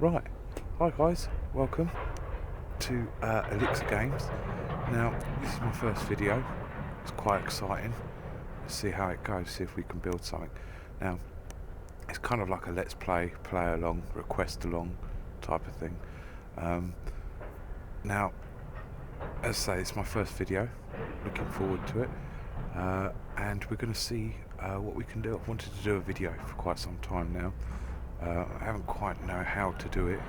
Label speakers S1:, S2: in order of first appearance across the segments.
S1: Right, hi guys, welcome to Elixir Games. Now, this is my first video. It's quite exciting. Let's see how it goes, see if we can build something. Now, it's kind of like a let's play, play along, request along type of thing. Now, as I say, it's my first video. Looking forward to it. And we're going to see what we can do. I've wanted to do a video for quite some time now. I haven't quite know how to do it,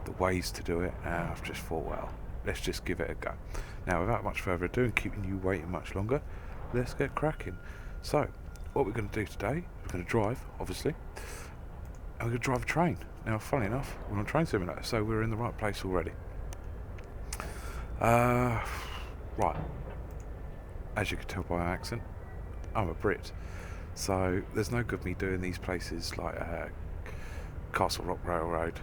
S1: the ways to do it, and I've just thought, well, let's just give it a go. Now, without much further ado and keeping you waiting much longer, let's get cracking. So, what we're going to do today, we're going to drive, obviously, and we're going to drive a train. Now, funny enough, we're on a train simulator, so we're in the right place already. Right, as you can tell by my accent, I'm a Brit, so there's no good me doing these places like Castle Rock Railroad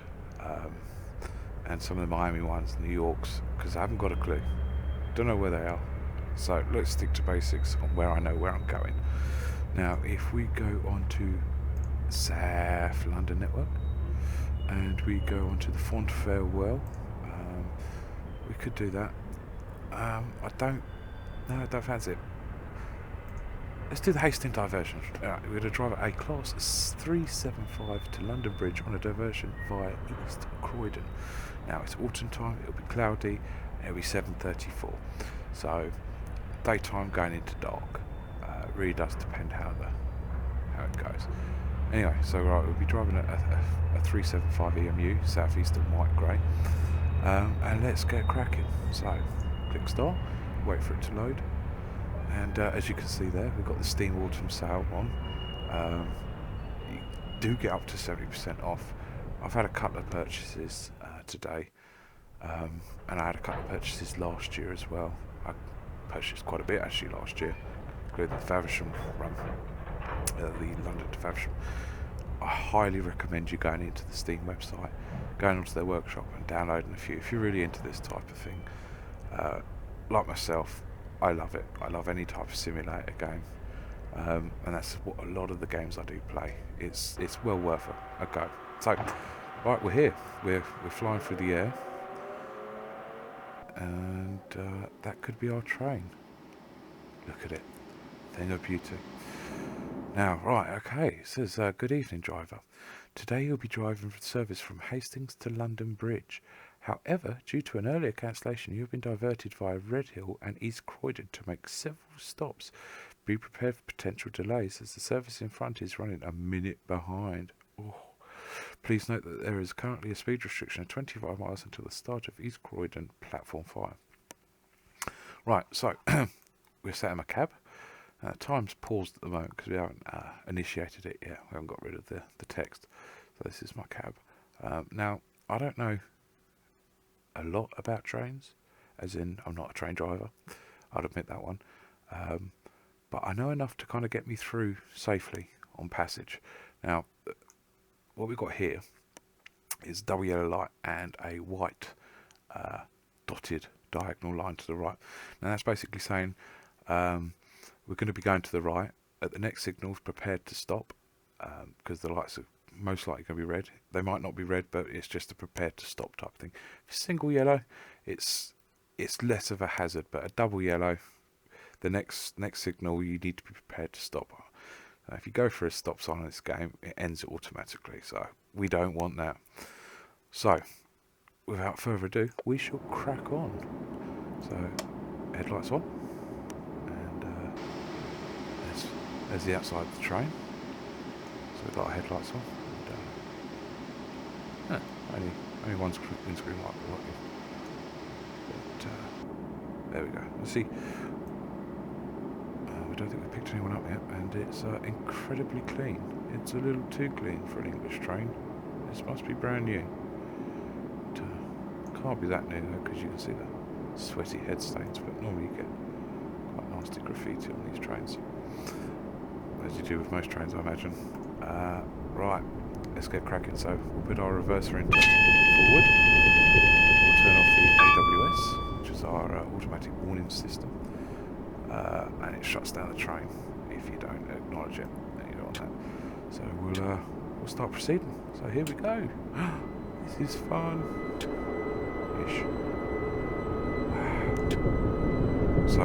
S1: and some of the Miami ones, New York's, because I haven't got a clue. Don't know where they are. So let's stick to basics on where I know where I'm going. Now, if we go on to South London Network and we go on to the Font Farewell, we could do that. I don't fancy it. Let's do the Hastings diversion. We're going to drive at A-Class 375 to London Bridge on a diversion via East Croydon. Now, it's autumn time, it'll be cloudy, it'll be 7:34. So, daytime going into dark. It really does depend how it goes. Anyway, so right, we'll be driving a 375 EMU, Southeastern white grey. And let's get cracking. So, click start, wait for it to load. And as you can see there, we've got the Steam Autumn sale on. You do get up to 70% off. I've had a couple of purchases today, and I had a couple of purchases last year as well. I purchased quite a bit actually last year, including the Faversham run, the London to Faversham. I highly recommend you going into the Steam website, going onto their workshop and downloading a few. If you're really into this type of thing, like myself, I love it. I love any type of simulator game, and that's what a lot of the games I do play. It's well worth a go. So, right, we're here. We're flying through the air, and that could be our train. Look at it, thing of beauty. Now, right, okay. It says, "Good evening, driver. Today you'll be driving for service from Hastings to London Bridge. However, due to an earlier cancellation, you have been diverted via Redhill and East Croydon to make several stops. Be prepared for potential delays as the service in front is running a minute behind. Oh. Please note that there is currently a speed restriction of 25 miles until the start of East Croydon Platform 5. Right, so we're set in a cab. Time's paused at the moment because we haven't initiated it yet. We haven't got rid of the text. So this is my cab. Now, I don't know a lot about trains, as in I'm not a train driver, I'll admit that one, but I know enough to kind of get me through safely on passage. Now, what we've got here is double yellow light and a white dotted diagonal line to the right. Now that's basically saying we're going to be going to the right. At the next signal, prepared to stop, because the lights are most likely going to be red. They might not be red, but it's just a prepared to stop type thing. If it's single yellow, it's less of a hazard, but a double yellow, the next signal, you need to be prepared to stop. If you go for a stop sign in this game, it ends it automatically, so we don't want that. So, without further ado, we shall crack on. So, headlights on, and there's the outside of the train. So we've got our headlights on. And, only one windscreen light working. But there we go. You see, we don't think we've picked anyone up yet, and it's incredibly clean. It's a little too clean for an English train. This must be brand new. But, can't be that new though, because you can see the sweaty head stains. But normally you get quite nasty graffiti on these trains, as you do with most trains, I imagine. Right, let's get cracking. So we'll put our reverser into forward. We'll turn off the AWS, which is our automatic warning system, and it shuts down the train if you don't acknowledge it. And you don't want that. So we'll start proceeding. So here we go. This is fun. Ish. So,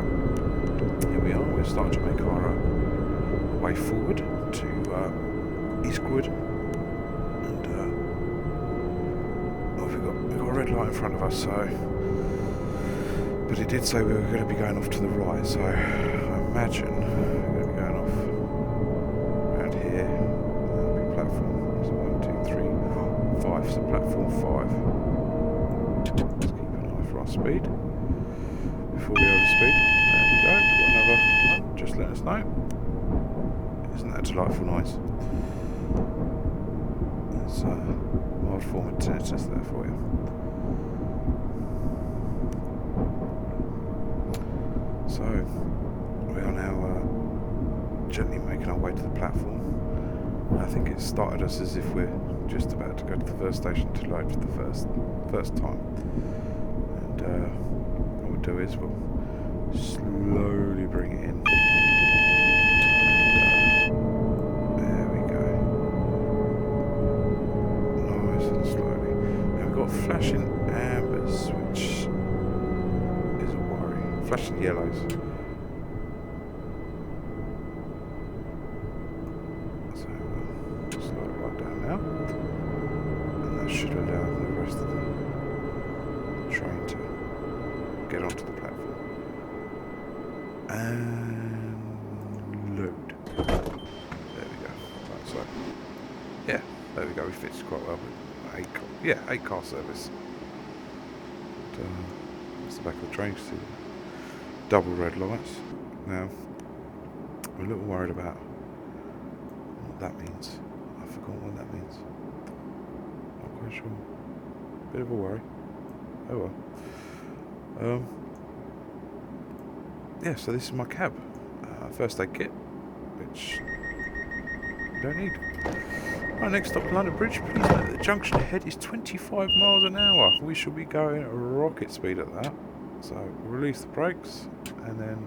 S1: here we are. We're starting to make our way forward to East Croydon. And oh, we've got a red light in front of us, so... But it did say we were going to be going off to the right, so I imagine we're going to be going off around here. That'll be platform. So 1, 2, 3, 5. So platform 5. Let's keep an eye for our speed before we overspeed. There we go. We've got another one. Just let us know. Isn't that a delightful noise? There's a mild form of tinnitus there for you. So, we are now gently making our way to the platform. I think it started us as if we're just about to go to the first station to load for the first time. And what we'll do is we'll slowly bring it in. And there we go. Nice and slowly. Now we've got flashing ambers, which... flashing yellows. So slow it right down now. And that should allow the rest of the train to get onto the platform. And load. There we go. Right, so yeah, there we go. We fitted quite well with 8 car service. And, that's the back of the train. See double red lights. Now, I'm a little worried about what that means. I forgot what that means. Not quite sure. Bit of a worry. Oh well. Yeah, so this is my cab. First aid kit, which you don't need. Our next stop, London Bridge. Please note that the junction ahead is 25 miles an hour. We shall be going at rocket speed at that. So we'll release the brakes and then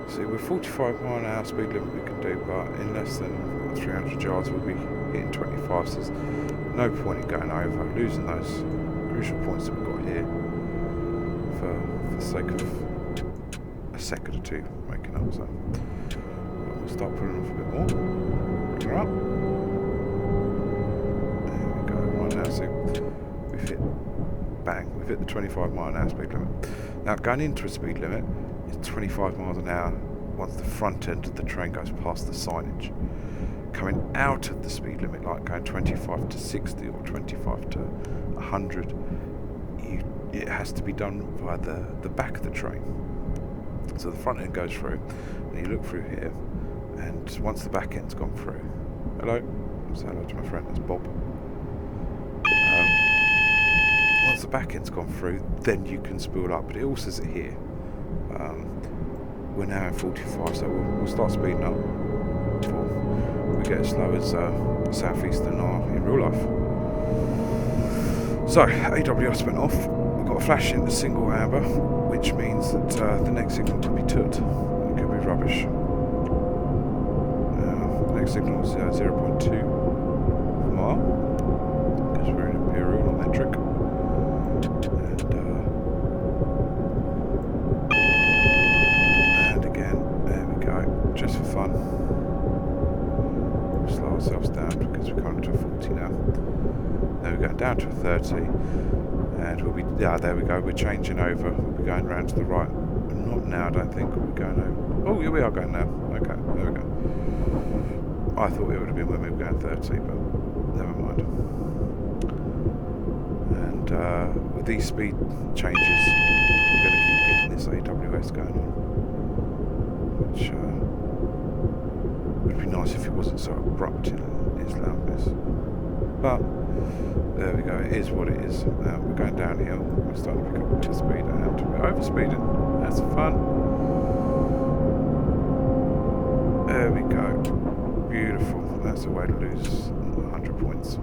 S1: see, we're 45 mile an hour speed limit we can do, but in less than 300 yards we'll be hitting 25, so there's no point in going over, losing those crucial points that we've got here for the sake of a second or two making up. So we'll start pulling off a bit more. Bring her up. There we go. Right now, see, we've hit bang, we've hit the 25 mile an hour speed limit. Now going into a speed limit is 25 miles an hour once the front end of the train goes past the signage. Coming out of the speed limit, like going 25 to 60 or 25 to 100, it has to be done via the back of the train. So the front end goes through and you look through here, and once the back end's gone through, hello, say hello to my friend, that's Bob. Once the back end's gone through, then you can spool up, but it also says it here. We're now in 45, so we'll start speeding up before we get as slow as Southeastern are in real life. So, AWS went off. We've got a flash in the single amber, which means that the next signal could be toot. It could be rubbish. The next signal is 0.2 mile, because we're in Imperial, not metric. And again, there we go, just for fun. We'll slow ourselves down because we're coming to a 40 now. Then we're going down to a 30, and we'll be, yeah, there we go, we're changing over. We'll be going round to the right. Not now, I don't think. We'll be going over. Oh, yeah, we are going now. Okay, there we go. I thought it would have been when we were going 30, but never mind. And with these speed changes, we're going to keep getting this AWS going on, which would be nice if it wasn't so abrupt in its loudness. But there we go, it is what it is. We're going downhill, we're starting to pick up a bit of speed, and we're overspeeding. That's fun. There we go. Beautiful. That's a way to lose 100 points.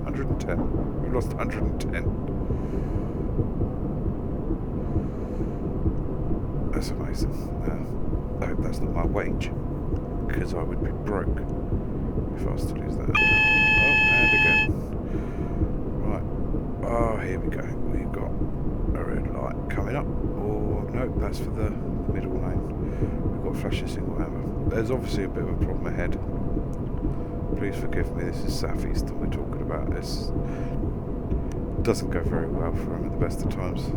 S1: 110. We've lost 110. That's amazing. I hope that's not my wage, because I would be broke fast to lose that. Oh, and again. Right. Oh, here we go. We've got a red light coming up. Oh, no, that's for the middle lane. We've got flashy single hammer. There's obviously a bit of a problem ahead. Please forgive me, this is Southeastern we're talking about. This doesn't go very well for him at the best of times.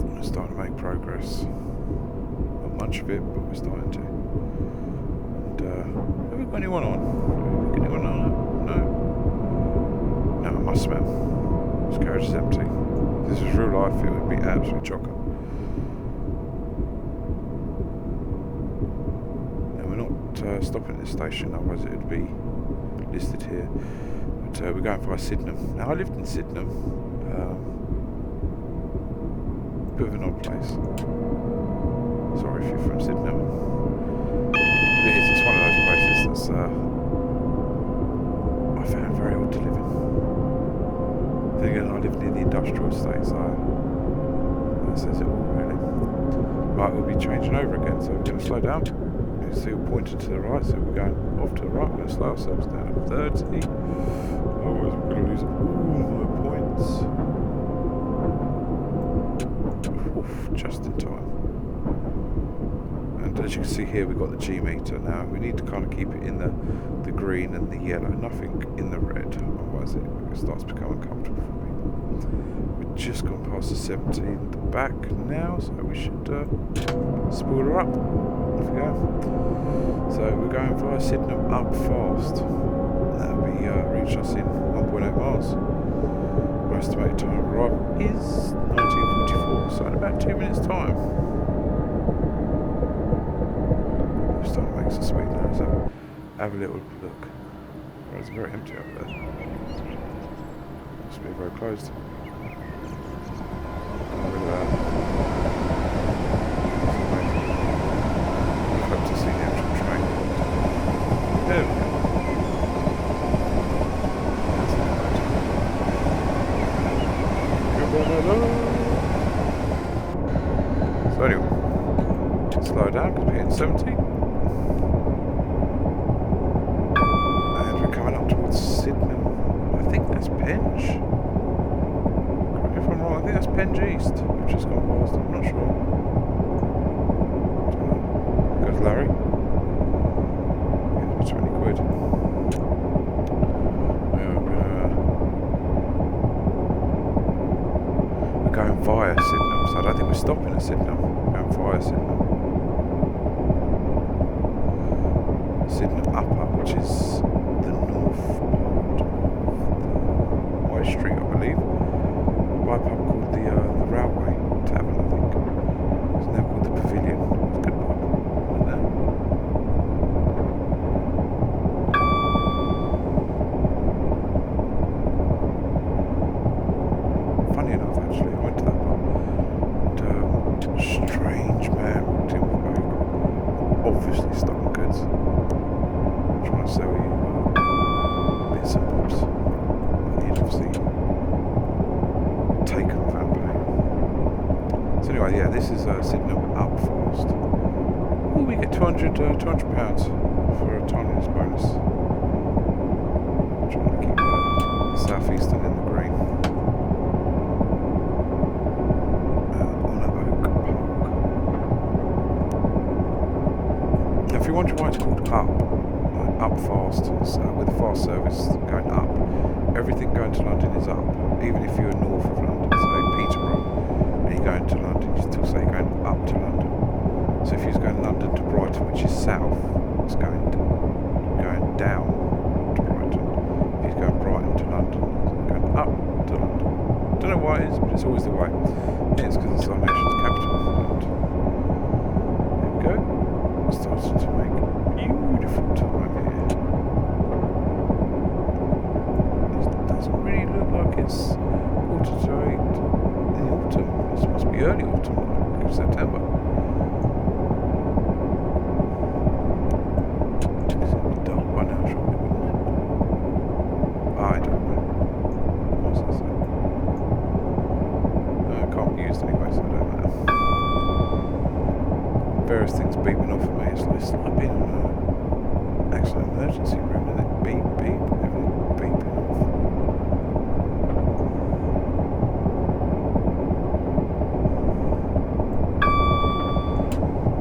S1: We're starting to make progress. Not much of it, but we're starting to. And have we got anyone on? Have we got anyone on? No. No, I must smell. This carriage is empty. If this was real life, it would be absolute chocker. Stopping at this station, otherwise it would be listed here. But we're going via Sydenham. Now I lived in Sydenham, bit of an odd place. Sorry if you're from Sydenham. But it's one of those places that's I found very odd to live in. Then again, I live near the industrial estate, so that says it all really. Right, we'll be changing over again, so we're going to slow down. See, we're pointed to the right, so we're going off to the right. We're going to slow ourselves down at 30. Otherwise, we're going to lose all my points. Oof, just in time. And as you can see here, we've got the G meter now. We need to kind of keep it in the green and the yellow, nothing in the red. Otherwise, it starts to become uncomfortable for me. We've just gone past the 17 back now, so we should spool her up. Off we go. So we're going via Sydenham up fast. That'll be reach us in 1.8 miles. Our estimated time of arrival is 1944, so in about 2 minutes' time. We're starting to make some speed now, so have a little look. Well, it's very empty up there. Must be very closed. Oh, look at that. Hope to see the actual train. There we go. So anyway, slow down because we're hitting 70. And we're coming up towards Sydenham. I think that's Penge. Correct me if I'm wrong, I think that's Penge East. We've just gone past, I'm not sure. Goes Larry. Here's 20 quid. We're going via Sydenham, so I don't think we're stopping at Sydenham. We're going via Sydenham. Sydenham Upper, which is the north part of the White Street, I believe. By a pub called the Railway Tavern, I think. It's now called the Pavilion. It's a good pub. Funny enough, actually, I went to that pub and a strange man walked in with a bag, obviously stolen goods, trying to sell you bits and bobs that he'd obviously taken without paying. So anyway, yeah, this is Sydenham up fast. Ooh, we get £200 for a timeliness bonus. Trying to keep Southeastern in the green. On an oak park. Now, if you're wondering why it's called up fast, it's, with a fast service going up, everything going to London is up. Even if you're north of London, so Peterborough, and you're going to London, you still say you're going up to London. So if you're going London to Brighton, which is south, it's going down to Brighton. If you're going Brighton to London, it's going up to London. Don't know why it is, but it's always the way. Yeah, it's because it's our nation's capital. And there we go. Starting to make beautiful time here. It doesn't really look like it's 8:45 in the autumn. This must be early autumn. various things beeping off at me. It's like being in an accident emergency room, isn't it? Beep, beep, everything beeping off.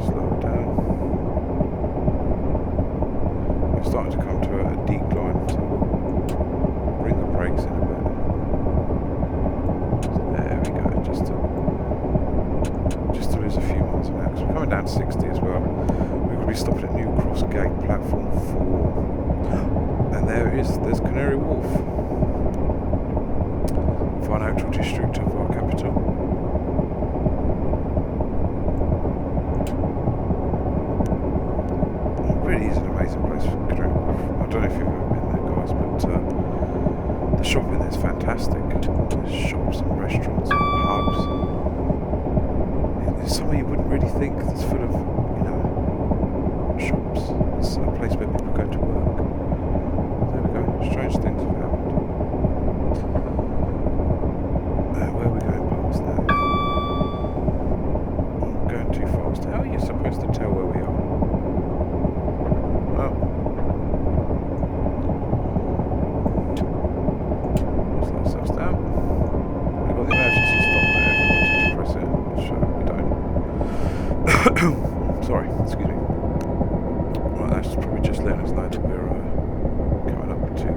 S1: Slow it down. It's starting to come to a decline, so we'll bring the brakes in a bit. There we go, just to lose a few miles an hour. Because we're coming down to 60 as well. We're going to be stopping at New Cross Gate, platform 4. And there it is, there's Canary Wharf. Financial district of our capital. It really is an amazing place for Canary Wharf. I don't know if you've ever been there, guys, but the shopping there's fantastic. There's shops and restaurants and pubs. It's somewhere you wouldn't really think that's full of, you know, shops. It's a place where people go to work. There we go. Strange things have happened. Where are we going past now? I'm going too fast. How are you supposed to tell where we are? Well, slow ourselves down. We've got the emergency stop there if we wanted to press it. Sure, we don't. Sorry, excuse me. Right, that's probably just letting us know that we're coming up to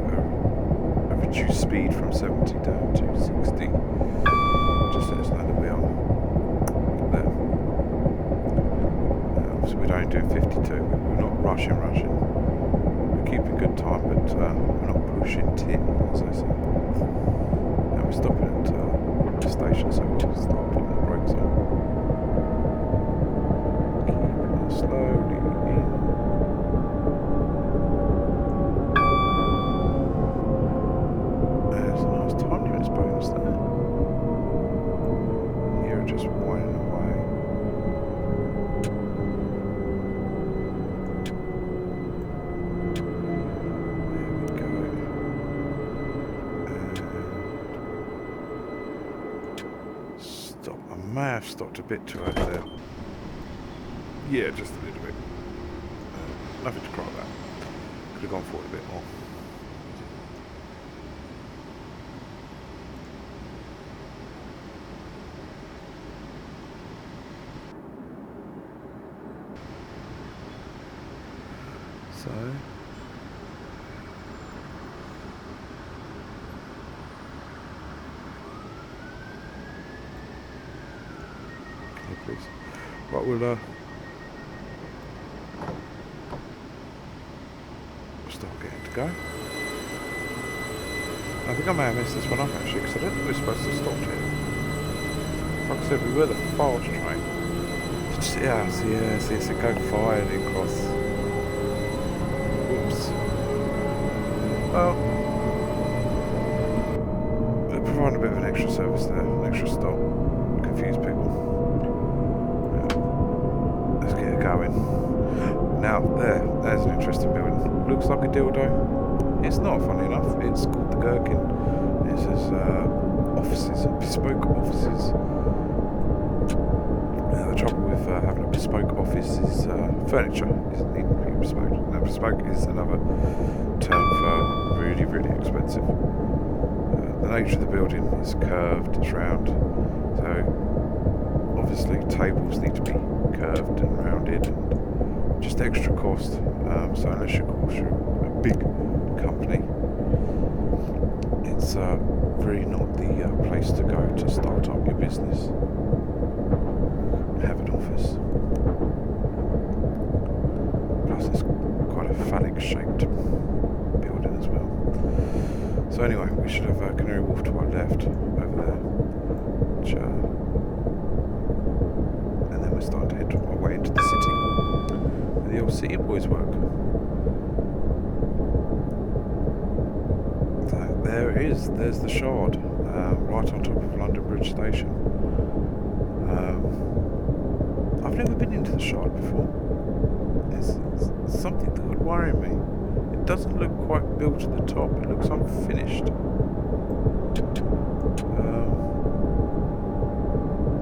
S1: a reduced speed from 70 down to 60. Just let us know that we are there. So we're only doing 52. We're not rushing. We're keeping good time, but we're not pushing tin, as I say. Now we're stopping at the station, so we'll start putting the brakes on. Keeping it slowly in. There's a nice time limits bonus there. Here just winding away. There we go. And stop. I may have stopped a bit too early there. Yeah, just a little bit. Nothing to cry about. Could have gone forward a bit more. So, okay, please. Right, we'll start getting to go. I think I may have messed this one up actually, because I don't think we're supposed to stop here. Like I said, we were the fast train. Yeah, see, it's a go fired across. Whoops. Well, we're providing a bit of an extra service there, an extra stop. Confuse people. Yeah. Let's get it going. Now, there's an interesting building. Looks like a dildo. It's not, funny enough. It's called the Gherkin. It says offices, bespoke offices. The trouble with having a bespoke office is furniture isn't needing to be bespoke. Now, bespoke is another term for really, really expensive. The nature of the building is curved, it's round, so obviously tables need to be curved and rounded, and just extra cost. So unless you're a big company, it's really not the place to go to start up your business. Have an office. Plus it's quite a phallic shaped building as well. So anyway, we should have Canary Wharf to our left over there, which, and then we're starting to head our way into the city where the old city boys work. So there it is, there's the Shard, right on top of London Bridge Station. I've never been into the Shard before. It's something that would worry me. It doesn't look quite built at the top. It looks unfinished.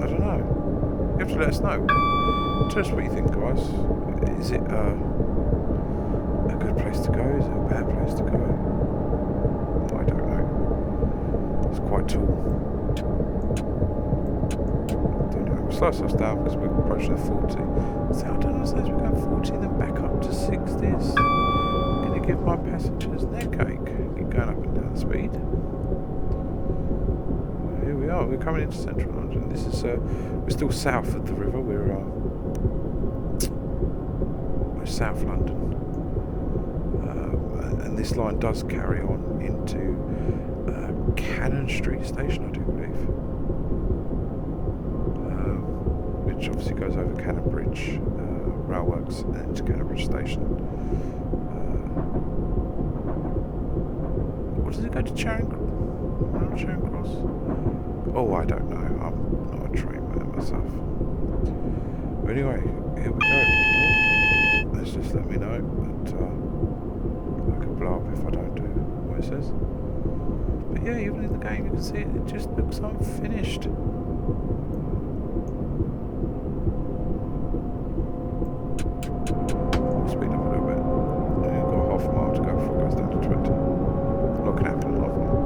S1: I don't know. You have to let us know. Tell us what you think, guys. Is it a good place to go? Is it a bad place to go? I don't know. It's quite tall. I don't know. We'll slow ourselves down because we're approaching the 40. So I don't know, as we're going 40, then back up to 60s. I'm going to give my passengers neck ache. Keep going up and down the speed. Here we are. We're coming into central London. This is we're still south of the river. We're South London, and this line does carry on into Cannon Street Station, I do believe, which obviously goes over Cannon Bridge Railworks and into Cannon Bridge Station. What does it go to Charing Cross? Oh, I don't know. I'm not a train man myself. But anyway, here we go. Let's just let me know that I could blow up if I don't do what it says. But yeah, even in the game you can see it just looks unfinished. Speed up a little bit. I've got half a mile to go before it goes down to 20. Not going to happen in half a mile.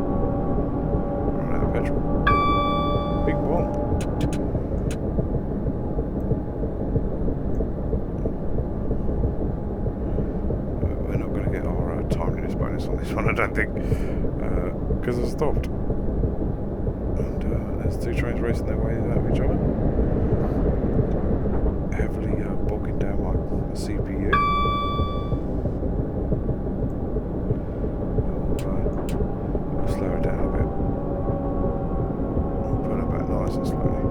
S1: Run out of petrol. Big bomb. On this one, I don't think, because I stopped, and there's two trains racing their way out of each other, heavily bogging down my CPU. We'll slow it down a bit. We'll put it back nice and slowly.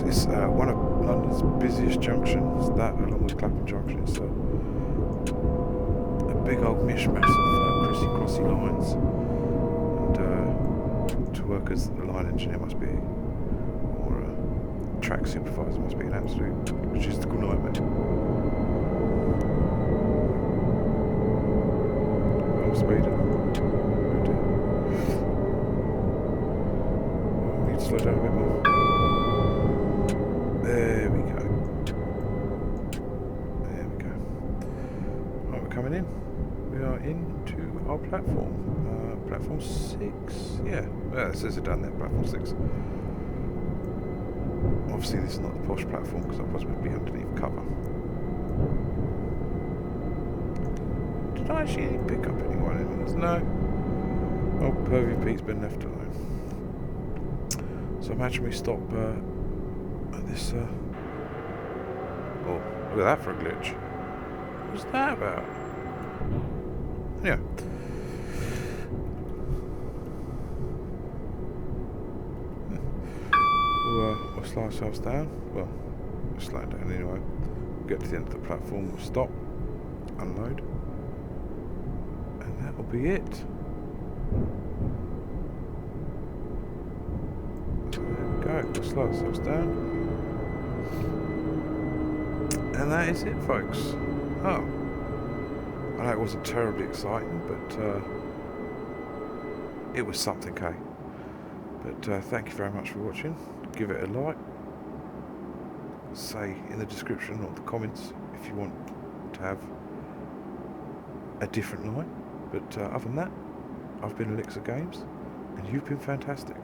S1: It's one of London's busiest junctions. That, along with Clapham Junction, it's big old mishmash of crossy lines, and to work as the line engineer must be, or a track supervisor must be an absolute logistical nightmare. I'm speeding. I need to slow down a bit more. There we go. Right, we're coming in. We are into our platform, platform 6, yeah, it says it down there, platform 6. Obviously this is not the posh platform because I'll possibly be underneath cover. Did I actually pick up anyone in this? No. Oh, Pervy Pete's been left alone. So imagine we stop at this, oh, look at that for a glitch. What was that about? Yeah. We'll slow ourselves down. Well, we'll slow it down anyway. We'll get to the end of the platform, we'll stop, unload, and that will be it. So there we go, we'll slow ourselves down. And that is it, folks. Oh. I know it wasn't terribly exciting, but it was something, okay. But thank you very much for watching. Give it a like. Say in the description or the comments if you want to have a different line. But other than that, I've been Elixir Games, and you've been fantastic.